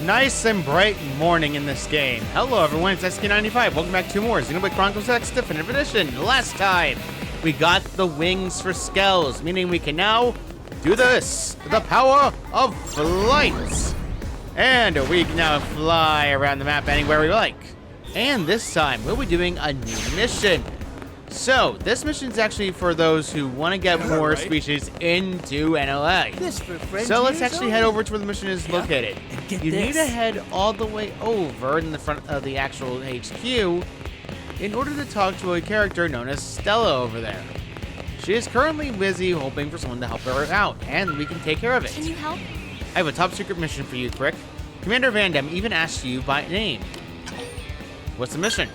nice and bright morning in this game. Hello everyone, it's SK95. Welcome back to more Xenoblade Chronicles X Definitive Edition. Last time, we got the wings for Skells, meaning we can now do this. The power of flight. And we can now fly around the map anywhere we like. And this time, we'll be doing a new mission. So, this mission is actually for those who want to get more species into NLA. So let's actually head over to where the mission is located. You need to head all the way over in the front of the actual HQ in order to talk to a character known as Stella over there. She is currently busy hoping for someone to help her out, and we can take care of it. Can you help? I have a top secret mission for you, Crick. Commander Van Damme even asked you by name. What's the mission?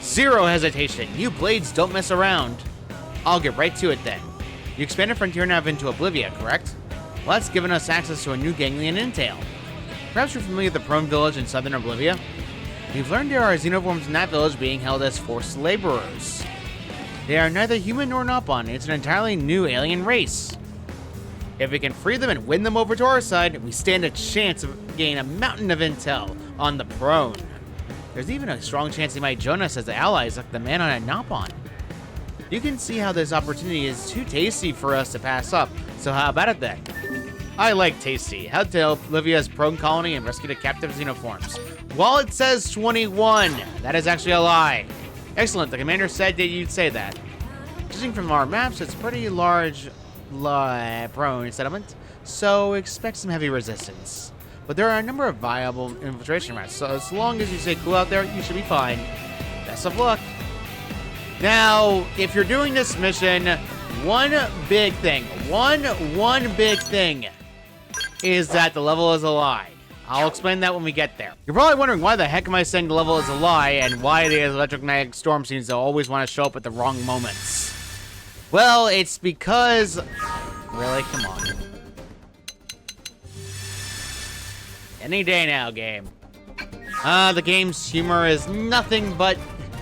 Zero hesitation. You blades don't mess around. I'll get right to it then. You expanded Frontier Nav into Oblivia, correct? Well, that's given us access to a new Ganglion intel. Perhaps you're familiar with the Prone Village in southern Oblivia? We've learned there are xenoforms in that village being held as forced laborers. They are neither human nor Nopon. It's an entirely new alien race. If we can free them and win them over to our side, we stand a chance of gaining a mountain of intel on the Prone. There's even a strong chance he might join us as allies like the man on a Nopon. You can see how this opportunity is too tasty for us to pass up, so how about it then? I like tasty. Head to Olivia's Prone colony and rescue the captive xenoforms. While it says 21, that is actually a lie. Excellent, the commander said that you'd say that. Judging from our maps, it's a pretty large Prone settlement, so expect some heavy resistance. But there are a number of viable infiltration routes, so as long as you stay cool out there, you should be fine. Best of luck. Now, if you're doing this mission, one big thing is that the level is a lie. I'll explain that when we get there. You're probably wondering why the heck am I saying the level is a lie and why the electromagnetic storm seems to always want to show up at the wrong moments. Well, it's because... Really? Come on. Any day now, game. The game's humor is nothing but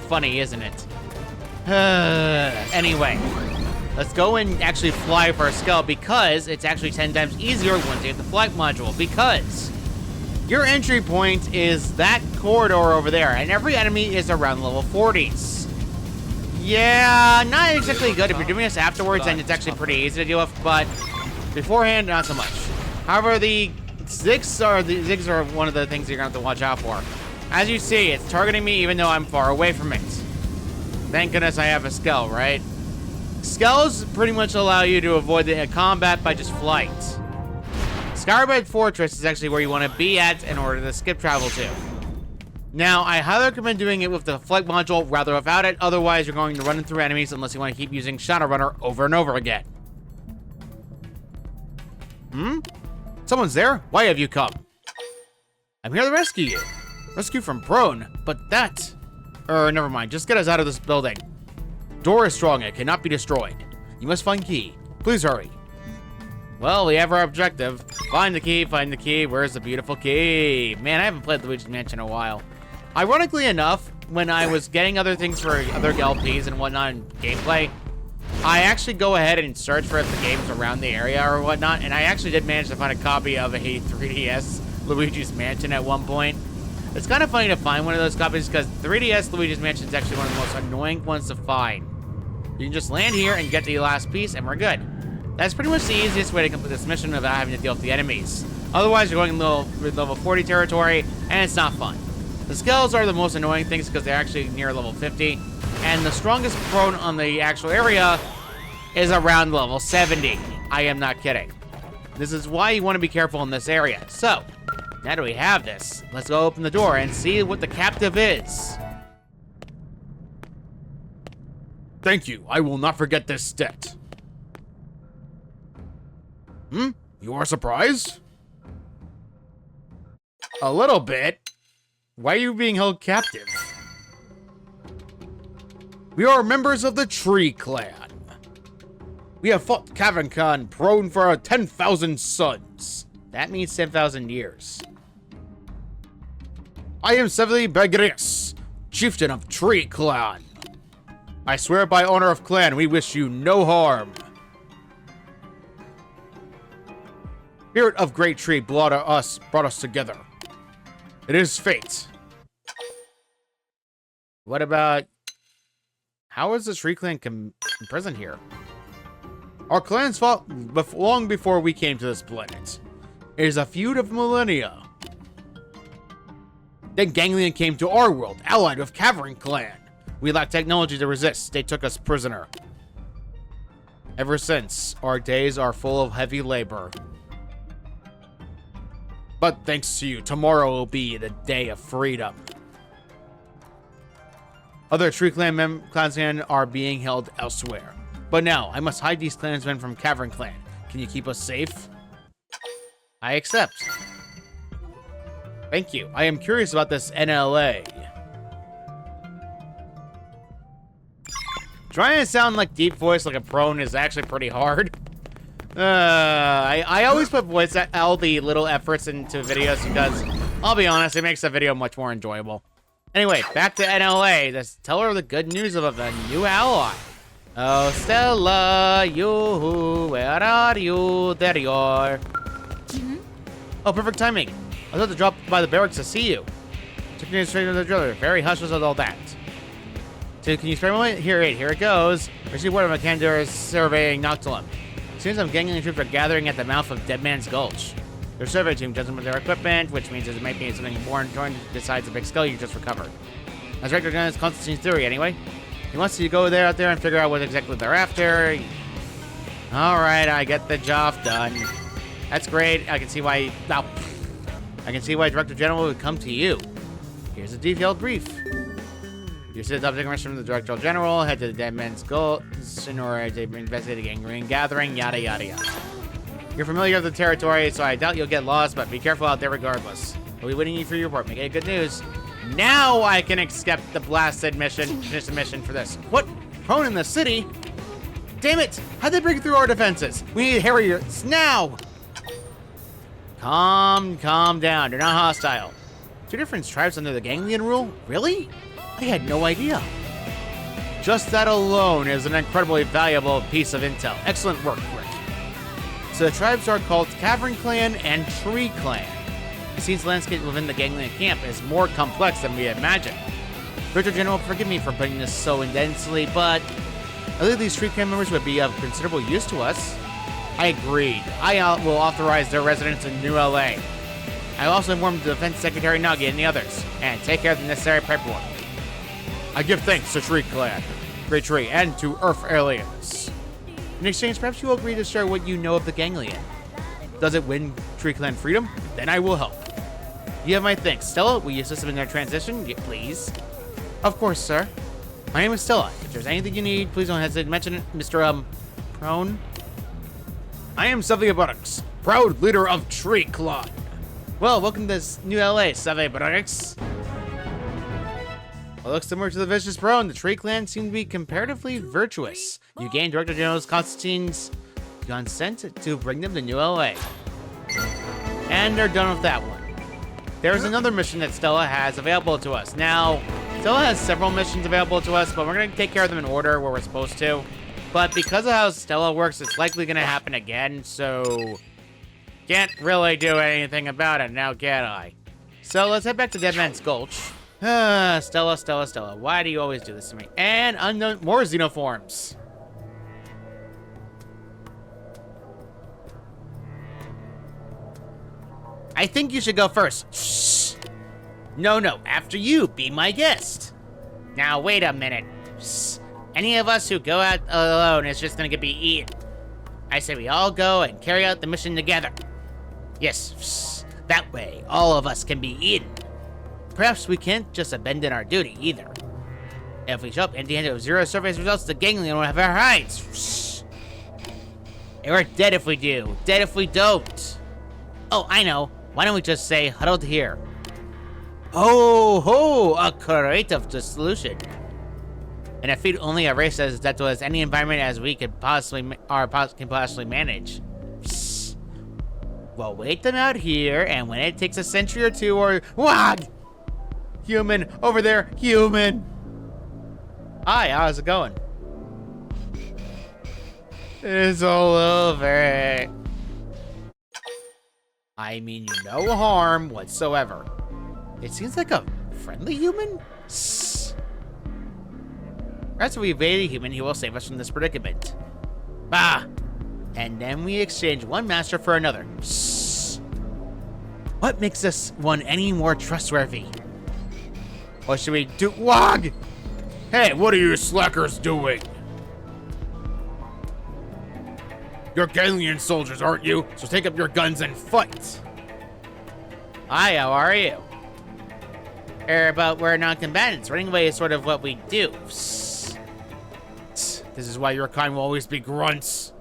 funny, isn't it? Anyway, let's go and actually fly for a skull because it's actually 10 times easier once you get the flight module, because your entry point is that corridor over there, and every enemy is around level 40s. Yeah, not exactly good. If you're doing this afterwards, then it's actually pretty easy to deal with, but beforehand, not so much. However, the Zigs are one of the things you're gonna have to watch out for. As you see, it's targeting me even though I'm far away from it. Thank goodness I have a Skell, right? Skells pretty much allow you to avoid the combat by just flight. Skybed Fortress is actually where you want to be at in order to skip travel to. Now, I highly recommend doing it with the flight module rather without it, otherwise you're going to run through enemies unless you want to keep using Shadowrunner over and over again. Someone's there? Why have you come? I'm here to rescue you. Rescue from Prone, but that... never mind. Just get us out of this building. Door is strong. It cannot be destroyed. You must find key. Please hurry. Well, we have our objective. Find the key, find the key. Where's the beautiful key? Man, I haven't played Luigi's Mansion in a while. Ironically enough, when I was getting other things for other LPs and whatnot in gameplay, I actually go ahead and search for the games around the area or whatnot, and I actually did manage to find a copy of a 3DS Luigi's Mansion at one point. It's kind of funny to find one of those copies because 3DS Luigi's Mansion is actually one of the most annoying ones to find. You can just land here and get to the last piece, and we're good. That's pretty much the easiest way to complete this mission without having to deal with the enemies. Otherwise, you're going level 40 territory, and it's not fun. The Skells are the most annoying things because they're actually near level 50. And the strongest Prone on the actual area is around level 70. I am not kidding. This is why you want to be careful in this area. So, now that we have this, let's go open the door and see what the captive is. Thank you. I will not forget this debt. You are surprised? A little bit. Why are you being held captive? We are members of the Tree Clan. We have fought Cavern Khan Prone for 10,000 suns. That means 10,000 years. I am Sevely Bagrius, chieftain of Tree Clan. I swear by honor of clan, we wish you no harm. Spirit of Great Tree brought us together. It is fate. What about... How is the Tree Clan imprisoned here? Our clans fought long before we came to this planet. It is a feud of millennia. Then Ganglion came to our world, allied with Cavern Clan. We lacked technology to resist. They took us prisoner. Ever since, our days are full of heavy labor. But thanks to you, tomorrow will be the day of freedom. Other Tree Clan clansmen are being held elsewhere. But now, I must hide these clansmen from Cavern Clan. Can you keep us safe? I accept. Thank you. I am curious about this NLA. Trying to sound like deep voice like a prone is actually pretty hard. I always put all the little efforts into videos because, I'll be honest, it makes the video much more enjoyable. Anyway, back to NLA. Let's tell her the good news of a new ally. Oh, Stella, where are you? There you are. Oh, perfect timing. I was about to drop by the barracks to see you. Took me straight to the driller. Very hush with all that. So, can you spare a moment? Here it goes. Receive word of a Kandor surveying Noctilum. Seems some Ganglion troops are gathering at the mouth of Dead Man's Gulch. Their survey team doesn't with their equipment, which means it might be something important joined besides the big skull you just recovered. As Rector Gunn is Constantine's theory, anyway. He wants you to go out there and figure out what exactly they're after. Alright, I get the job done. That's great. I can see why Director General would come to you. Here's a detailed brief. You sit up the commission from the Director General, head to the Dead Man's Gulch in order to investigate a Ganglion gathering, yada yada yada. You're familiar with the territory, so I doubt you'll get lost, but be careful out there regardless. We'll be waiting for your report. Make it good news. Now I can accept the blasted mission, for this. What? Prone in the city? Damn it! How'd they break through our defenses? We need Harriers now! Calm down. They're not hostile. Two different tribes under the Ganglion rule? Really? I had no idea. Just that alone is an incredibly valuable piece of intel. Excellent work, Rick. So the tribes are called Cavern Clan and Tree Clan. It seems the landscape within the Ganglion camp is more complex than we imagined. Director General, forgive me for putting this so intensely, but I believe these Tree Clan members would be of considerable use to us. I agreed. I will authorize their residence in New LA. I will also inform the Defense Secretary Nagi and the others, and take care of the necessary paperwork. I give thanks to Tree Clan, Great Tree, and to Earth aliens. In exchange, perhaps you will agree to share what you know of the Ganglion. Does it win Tree Clan freedom? Then I will help. You have my thanks. Stella, will you assist them in their transition? Yeah, please. Of course, sir. My name is Stella. If there's anything you need, please don't hesitate to mention it, Mr. Prone. I am Sylvia Buttocks, proud leader of Tree Clan. Well, welcome to this New LA, Sylvia Buttocks. Well, looks similar to the vicious Prone. The Tree Clan seem to be comparatively virtuous. You gained Director General Constantine's consent to bring them to New LA. And they're done with that one. There's another mission that Stella has available to us. Now, Stella has several missions available to us, but we're going to take care of them in order where we're supposed to. But because of how Stella works, it's likely going to happen again, so can't really do anything about it now, can I? So let's head back to Dead Man's Gulch. Stella, why do you always do this to me? And more xenoforms. I think you should go first. Shh. No, after you, be my guest. Now, wait a minute. Shh. Any of us who go out alone is just gonna be eaten. I say we all go and carry out the mission together. Yes, shh. That way, all of us can be eaten. Perhaps we can't just abandon our duty, either. If we show up empty-handed with 0 survey results, the Ganglion will have our hides. Shh. And we're dead if we do. Dead if we don't. Oh, I know. Why don't we just say huddled here? Oh, a creative solution. And defeat only a race as that was any environment as we could possibly manage. Psst. We'll wait them out here, and when it takes a century or two, or WAG! Human over there, human. Hi, how's it going? It's all over. I mean you no harm whatsoever. It seems like a friendly human? Sss. Perhaps if we evade a human, he will save us from this predicament. Bah! And then we exchange one master for another. Sss. What makes this one any more trustworthy? What should we do? Wog! Hey, what are you slackers doing? You're Ganglion soldiers, aren't you? So take up your guns and fight. Hi, how are you? But we're non-combatants. Running away is sort of what we do. Psst. Psst. This is why your kind will always be grunts.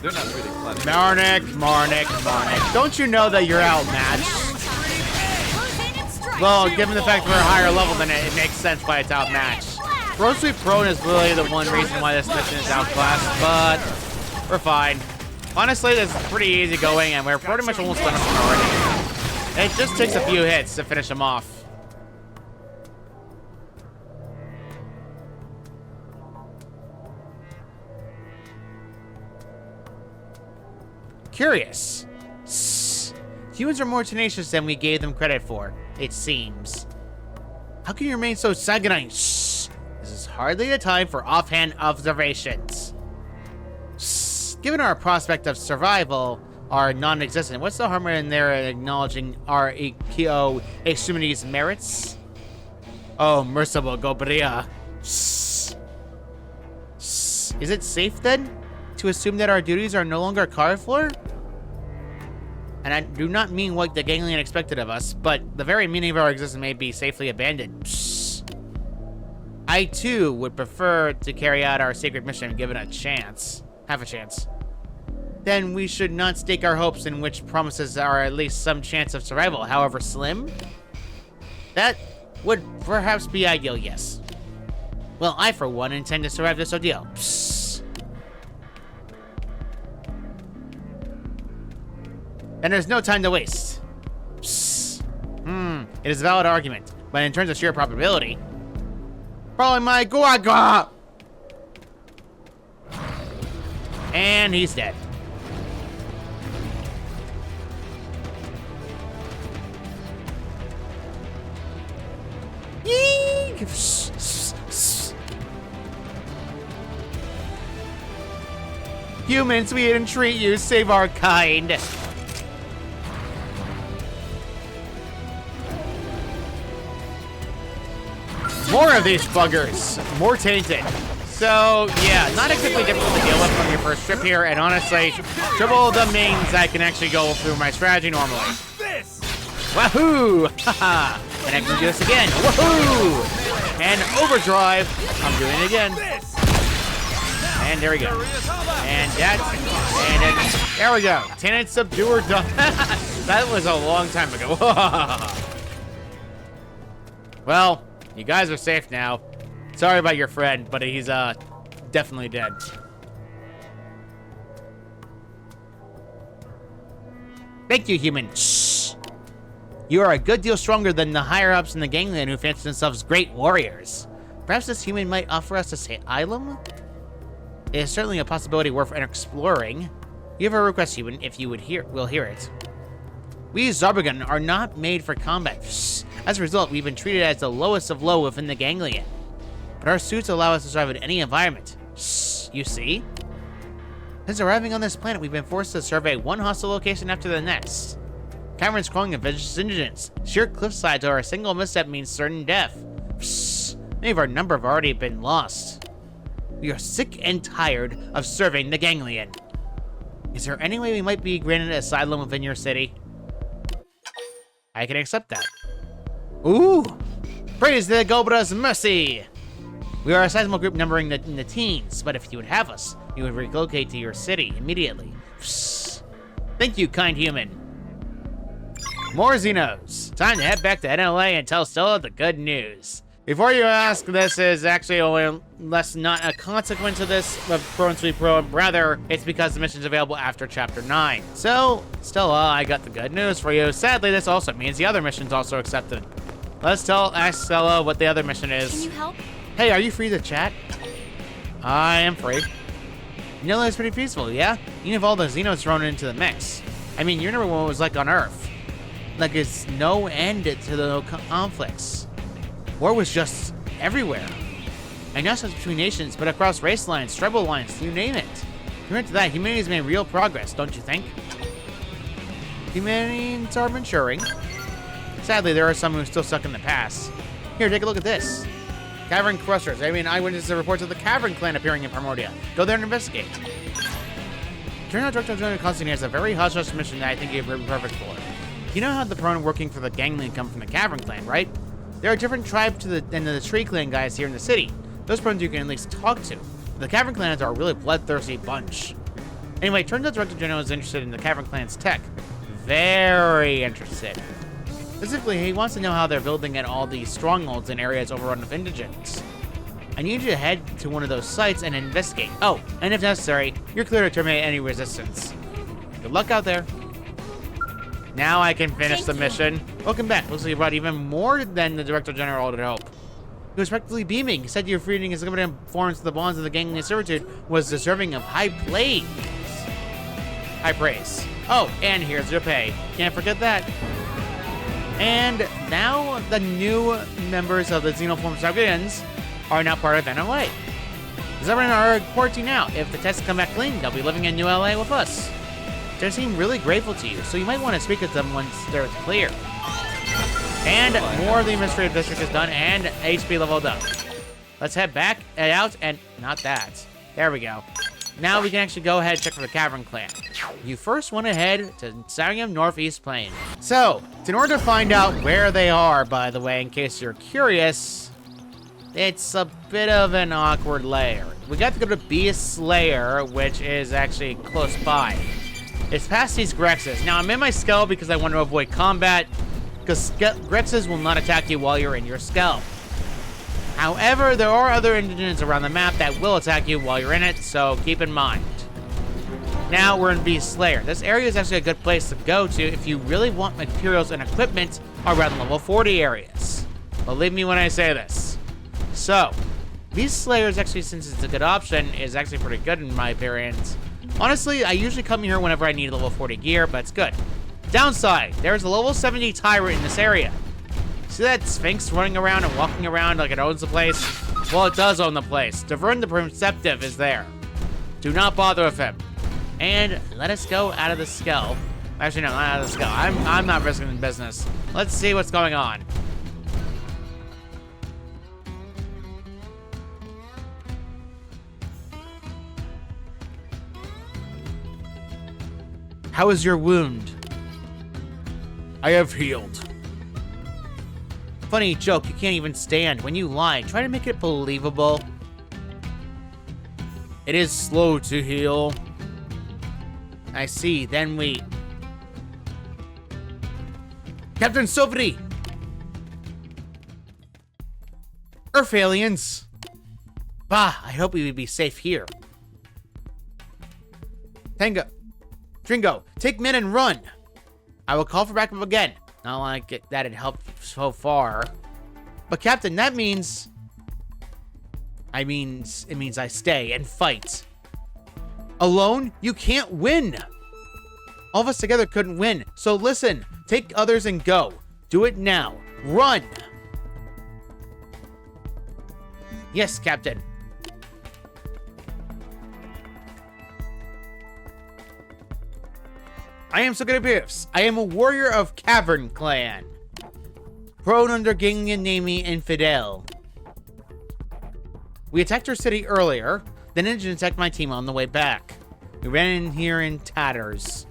They're not really planning. Marnik. Don't you know that you're outmatched? Well, given the fact we're a higher level than it makes sense why it's outmatched. Road Sweep Prone is really the one reason why this mission is outclassed, but we're fine. Honestly, this is pretty easy going, and we're pretty much almost done with him already. It just takes a few hits to finish him off. Curious. Humans are more tenacious than we gave them credit for, it seems. How can you remain so sanguine? Shh. This is hardly the time for offhand observations. Shh. Given our prospect of survival are non-existent, what's the harm in their acknowledging our extremity's merits? Oh, merciful Gobria. Shh. Shh. Is it safe then to assume that our duties are no longer called for? And I do not mean what the Ganglion expected of us, but the very meaning of our existence may be safely abandoned. Psst. I, too, would prefer to carry out our sacred mission given a chance. Half a chance. Then we should not stake our hopes in which promises are at least some chance of survival, however slim. That would perhaps be ideal, yes. Well, I, for one, intend to survive this ordeal. Psst. And there's no time to waste. Psst. It is a valid argument, but in terms of sheer probability, probably my guaga. And he's dead. Yeek. Humans, we entreat you, save our kind. More of these buggers. More tainted. So, yeah, not exactly difficult to deal with from your first trip here, and honestly, triple the means I can actually go through my strategy normally. Wahoo! Haha! And I can do this again. Wahoo! And overdrive. I'm doing it again. And there we go. And that. And then, there we go. Tenant Subduer done. That was a long time ago. Well, you guys are safe now. Sorry about your friend, but he's definitely dead. Thank you, human. Shh. You are a good deal stronger than the higher-ups in the Ganglion who fancy themselves great warriors. Perhaps this human might offer us a asylum? It is certainly a possibility worth exploring. You have a request, human, if you would will hear it. We Zarbagan are not made for combat. Shh. As a result, we've been treated as the lowest of low within the Ganglion. But our suits allow us to survive in any environment. Shh, you see? Since arriving on this planet, we've been forced to survey one hostile location after the next. Caverns crawling of vicious indigents. Sheer cliffsides or a single misstep means certain death. Shh, many of our number have already been lost. We are sick and tired of serving the Ganglion. Is there any way we might be granted asylum within your city? I can accept that. Ooh! Praise the Gobra's mercy! We are a sizable group numbering in the teens, but if you would have us, you would relocate to your city immediately. Psst. Thank you, kind human. More Xenos. Time to head back to NLA and tell Stella the good news. Before you ask, this is actually only not a consequence of this of Pro and Sweet Pro, rather, it's because the mission's available after Chapter 9. So, Stella, I got the good news for you. Sadly, this also means the other mission's also accepted. Let's ask Stella what the other mission is. Can you help? Hey, are you free to chat? I am free. New LA is pretty peaceful, yeah? Even if all the Xenos thrown into the mix. I mean, you remember what it was like on Earth. Like, it's no end to the conflicts. War was just everywhere. And not just between nations, but across race lines, tribal lines, you name it. Compared to that, humanity's made real progress, don't you think? Humanities are maturing. Sadly, there are some who are still stuck in the past. Here, take a look at this. Cavern Crushers. I mean, eyewitnesses reports of the Cavern Clan appearing in Primordia. Go there and investigate. Turns out Director General Constantine has a very hush-hush mission that I think he'd be perfect for. You know how the Prone working for the Ganglion come from the Cavern Clan, right? There are different tribes than the Tree Clan guys here in the city. Those Prones you can at least talk to. The Cavern Clans are a really bloodthirsty bunch. Anyway, turns out Director General is interested in the Cavern Clan's tech. Very interested. Specifically, he wants to know how they're building at all these strongholds in areas overrun with indigents. I need you to head to one of those sites and investigate. Oh, and if necessary, you're clear to terminate any resistance. Good luck out there. Now I can finish the mission. Welcome back. Looks like you brought even more than the Director General would hope. He was practically beaming. He said your freeing his limited performance to the bonds of the Ganglion servitude was deserving of high praise. High praise. Oh, and here's your pay. Can't forget that. And now the new members of the Xenoform Guardians are now part of NLA. Is everyone are quarantined now? If the tests come back clean, they'll be living in New LA with us. They seem really grateful to you, so you might want to speak with them once they're clear. And more of the administrative district is done and HP leveled up. Let's head back and out and not that. There we go. Now we can actually go ahead and check for the Cavern Clan. You first want to head to Sarium Northeast Plain. So, in order to find out where they are, by the way, in case you're curious, it's a bit of an awkward layer. We got to go to Beast Slayer, which is actually close by. It's past these Grexes. Now, I'm in my skull because I want to avoid combat, because Grexes will not attack you while you're in your skull. However, there are other indigents around the map that will attack you while you're in it, so keep in mind. Now we're in Beast Slayer. This area is actually a good place to go to if you really want materials and equipment around level 40 areas. Believe me when I say this. So, Beast Slayer is actually, since it's a good option, is actually pretty good in my experience. Honestly, I usually come here whenever I need level 40 gear, but it's good. Downside, there's a level 70 tyrant in this area. See that Sphinx running around and walking around like it owns the place? Well, it does own the place. Davern the Perceptive is there. Do not bother with him. And let us go out of the skull. Actually, no, not out of the skull. I'm not risking the business. Let's see what's going on. How is your wound? I have healed. Funny joke, you can't even stand. When you lie, try to make it believable. It is slow to heal. I see, then we... Captain Sovri! Earth aliens! Bah, I hope we would be safe here. Tringo, take men and run! I will call for backup again. Not like that it helped so far. But Captain, that means... it means I stay and fight. Alone, you can't win. All of us together couldn't win. So listen, take others and go. Do it now. Run. Yes, Captain. I am so good at Biffs. I am a warrior of Cavern Clan. Prone under Ganglion, name me Infidel. We attacked our city earlier, then Ninja attacked my team on the way back. We ran in here in tatters.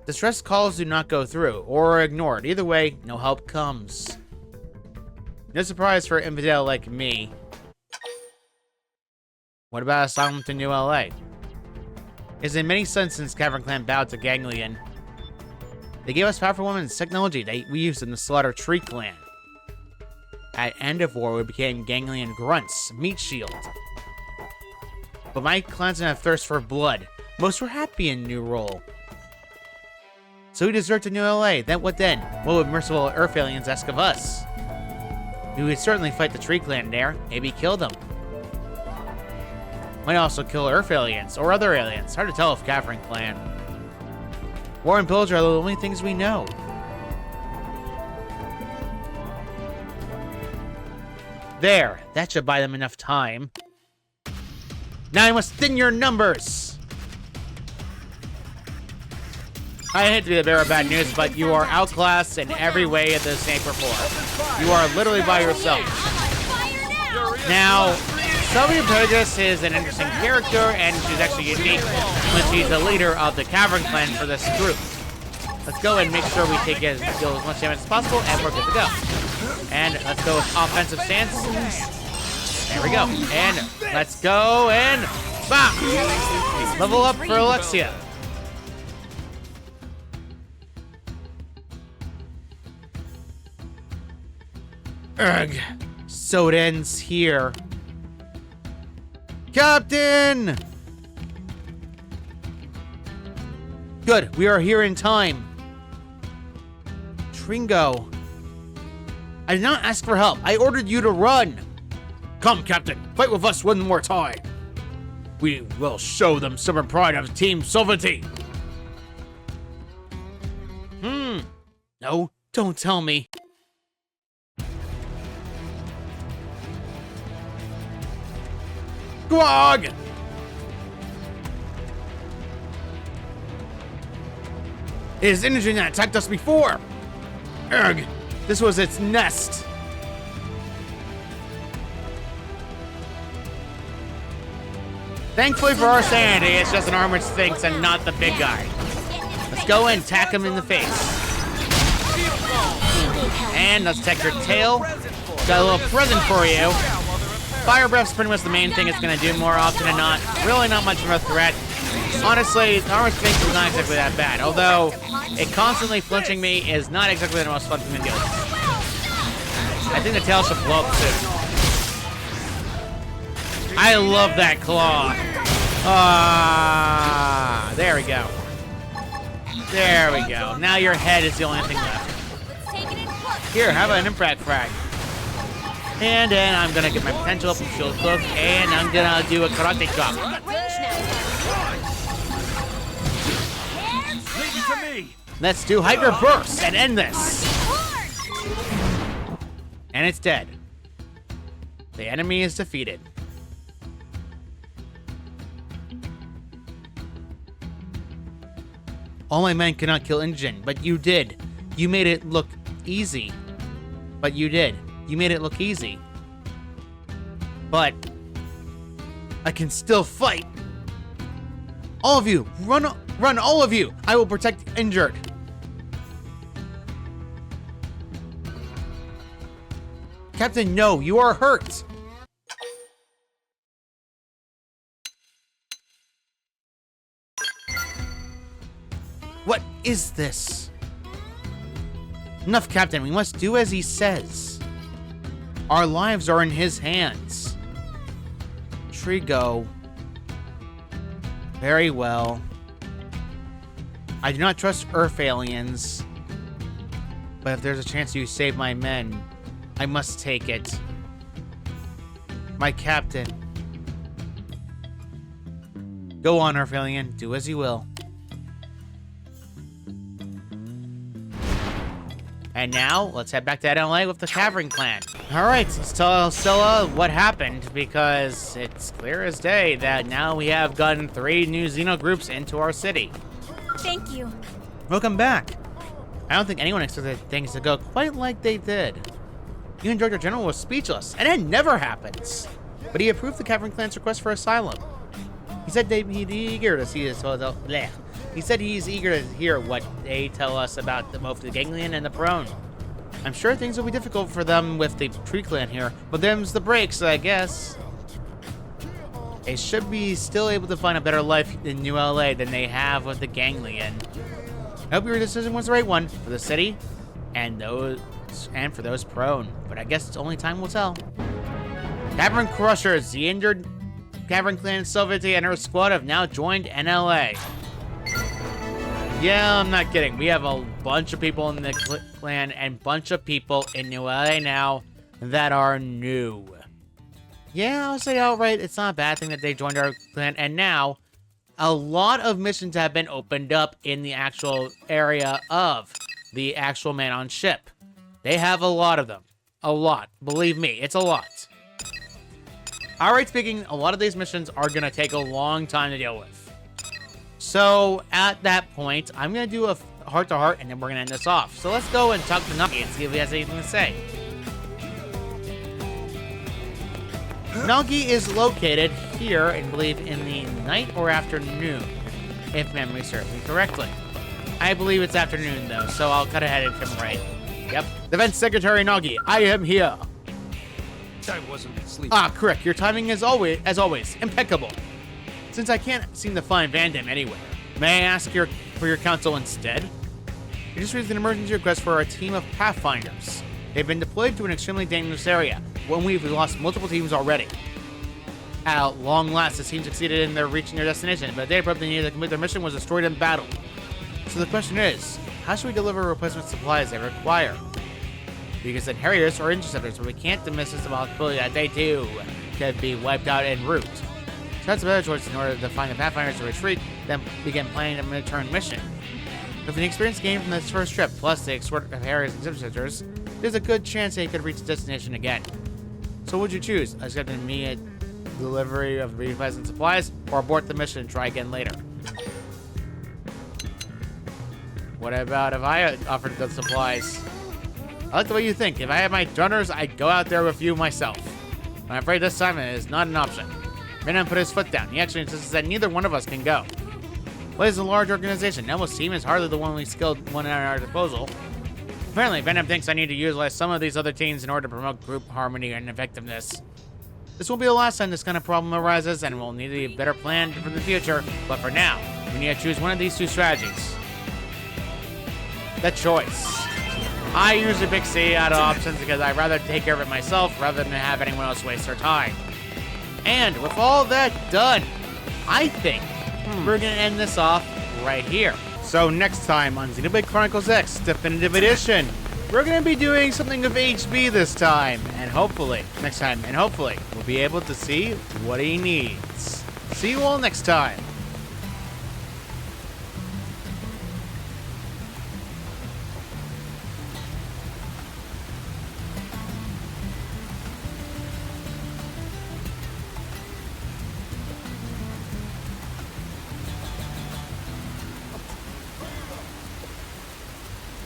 Distress calls do not go through, or are ignored. Either way, no help comes. No surprise for an infidel like me. What about asylum to New LA? It's in many senses since Cavern Clan bowed to Ganglion. They gave us powerful women's technology that we used in the Slaughter Tree Clan. At end of war, we became Ganglion Grunts, Meat Shield. But my clans didn't have thirst for blood. Most were happy in new role. So we deserted to New LA. Then what then? What would merciful Earth aliens ask of us? We would certainly fight the Tree Clan there. Maybe kill them. Might also kill Earth aliens or other aliens. Hard to tell if Cavern Clan. War and pillage are the only things we know. There, that should buy them enough time. Now I must thin your numbers! I hate to be the bearer of bad news, but you are outclassed in every way at the Sniper 4. You are literally by yourself. Now, Sylvia Burgess is an interesting character, and she's actually unique when she's the leader of the Cavern Clan for this group. Let's go and make sure we take as much damage as possible, and we're good to go. And let's go with offensive stance. There we go. And let's go and bam! Level up for Alexia. Ugh. So it ends here. Captain! Good, we are here in time. Tringo. I did not ask for help. I ordered you to run. Come, Captain. Fight with us one more time. We will show them stubborn pride of Team Sovereignty. No, don't tell me. Squog! It is an engine that attacked us before. Ugh. This was its nest. Thankfully for our sanity, it's just an armored sphinx and not the big guy. Let's go and tack him in the face. And let's take your tail. Got a little present for you. Fire breath's pretty much the main thing it's going to do more often than not. Really not much of a threat. Honestly, the armored sphinx is not exactly that bad. Although, it constantly flinching me is not exactly the most fun thing to do. I think the tail should blow up soon. I love that claw. Ah, there we go. There we go. Now your head is the only thing left. Here, have an impact frag. And then I'm gonna get my potential up and shield cloak, and I'm gonna do a karate chop. Let's do Hyper Burst and end this. And it's dead. The enemy is defeated. All my men cannot kill Injin, but you did. You made it look easy. But you did. You made it look easy. But I can still fight. All of you, run, all of you. I will protect the injured. Captain, no, you are hurt. What is this? Enough, Captain. We must do as he says. Our lives are in his hands. Trigo. Very well. I do not trust Earth aliens. But if there's a chance you save my men, I must take it. My captain. Go on, Earth alien. Do as you will. And now, let's head back to NLA with the Cavern Clan. Alright, let's tell Scylla what happened, because it's clear as day that now we have gotten 3 new Xeno groups into our city. Thank you. Welcome back. I don't think anyone expected things to go quite like they did. You and Director General was speechless, and it never happens. But he approved the Cavern Clan's request for asylum. He said he'd be eager to see his... He said he's eager to hear what they tell us about both the Ganglion and the Prone. I'm sure things will be difficult for them with the Tree Clan here, but them's the breaks, I guess. They should be still able to find a better life in New LA than they have with the Ganglion. I hope your decision was the right one for the city and for those Prone, but I guess it's only time will tell. Cavern Crushers, the injured Cavern Clan Sovereignty and her squad have now joined NLA. Yeah, I'm not kidding. We have a bunch of people in the clan and bunch of people in New LA now that are new. Yeah, I'll say outright, it's not a bad thing that they joined our clan, and now a lot of missions have been opened up in the actual area of the actual man on ship. They have a lot of them. A lot. Believe me, it's a lot. Alright, speaking, a lot of these missions are going to take a long time to deal with. So, at that point, I'm going to do a heart-to-heart, and then we're going to end this off. So let's go and talk to Nagi and see if he has anything to say. Nagi is located here, I believe, in the night or afternoon, if memory serves me correctly. I believe it's afternoon, though, so I'll cut ahead of him right. Yep. Defense Secretary Nagi, I am here. I wasn't sleeping. Ah, correct. Your timing is always, impeccable. Since I can't seem to find Vandam anywhere, may I ask for your counsel instead? You just received an emergency request for a team of Pathfinders. They've been deployed to an extremely dangerous area, when we've lost multiple teams already. At long last, the team succeeded in reaching their destination, but they probably needed to complete their mission was destroyed in battle. So the question is, how should we deliver replacement supplies they require? Because the Harriers are interceptors, but we can't dismiss the possibility that they too could be wiped out en route. So that's a better choice in order to find the Pathfinders to retreat, then begin planning a return mission. With the experience gained from this first trip, plus the escort of Harriers and interceptors, there's a good chance they could reach the destination again. So what would you choose? Accept an immediate delivery of replacement supplies, or abort the mission and try again later? What about if I offered the supplies? I like the way you think. If I had my runners, I'd go out there with you myself. I'm afraid this time it is not an option. Venom put his foot down. He actually insists that neither one of us can go. Blade is a large organization. Nelmo's team is hardly the only skilled one at our disposal. Apparently, Venom thinks I need to utilize some of these other teams in order to promote group harmony and effectiveness. This won't be the last time this kind of problem arises, and we'll need a better plan for the future. But for now, we need to choose one of these two strategies. The choice. I usually pick C out of options because I'd rather take care of it myself rather than have anyone else waste their time. And with all that done, I think we're going to end this off right here. So next time on Xenoblade Chronicles X Definitive Edition, we're going to be doing something with HB this time. And hopefully, we'll be able to see what he needs. See you all next time.